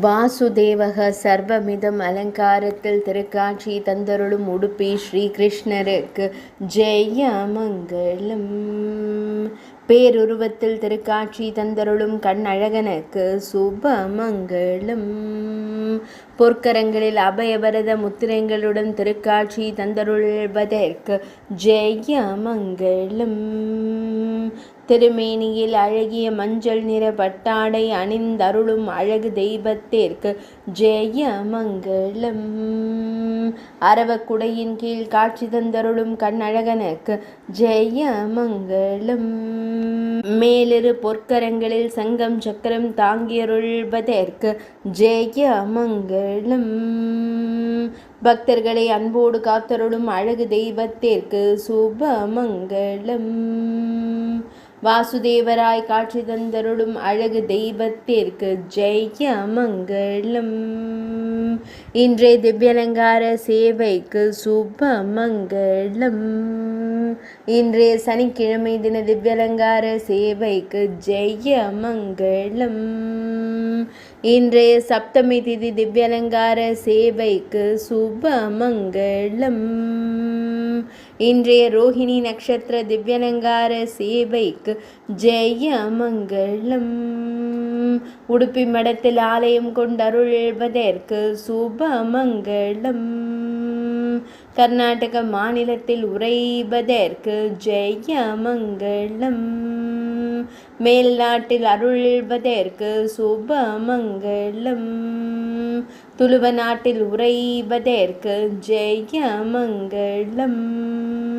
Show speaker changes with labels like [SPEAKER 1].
[SPEAKER 1] வாசுதேவக சர்வமிதம் அலங்காரத்தில் திருக்காட்சி தந்தருளும் உடுப்பி ஸ்ரீகிருஷ்ணருக்கு ஜெய மங்களம். பேருருவத்தில் திருக்காட்சி தந்தருளும் கண்ணழகனுக்கு சுபமங்களம். பொற்கரங்களில் அபயவரத முத்திரைகளுடன் திருக்காட்சி தந்தருள்வதற்கு ஜெய மங்களம். திருமேனியில் அழகிய மஞ்சள் நிற பட்டாடை அணிந்தருளும் அழகு தெய்வத்திற்கு ஜெய மங்களம். அரவக்குடையின் கீழ் காட்சி தந்தருளும் கண்ணழகனுக்கு ஜெய மங்களம். மேலிரு பொற்கரங்களில் சங்கம் சக்கரம் தாங்கியருள்வதற்கு ஜெய மங்களம். பக்தர்களை அன்போடு காத்தருளும் அழகு தெய்வத்திற்கு சுபமங்களம். வாசுதேவராய் காட்சி தந்தருளும் அழகு தெய்வத்திற்கு ஜெய மங்களம். இன்றைய திவ்யலங்கார சேவைக்கு சுபமங்களம். இன்றைய சனிக்கிழமை தின திவ்யலங்கார சேவைக்கு ஜெய மங்களம். இன்றைய சப்தமி திதி திவ்யலங்கார சேவைக்கு சுபமங்களம். இன்றைய ரோஹிணி நட்சத்திர திவ்யலங்கார சேவைக்கு ஜெய மங்களம். உடுப்பி மடத்தில் ஆலயம் கொண்டருள்வதற்கு சுபமங்களம். கர்நாடக மாநிலத்தில் உறைவதற்கு ஜெய மங்களம். மேல்நாட்டில் அருள்வதற்கு சுபமங்களம். துளுவ நாட்டில் உறைவதற்கு ஜெய மங்களம்.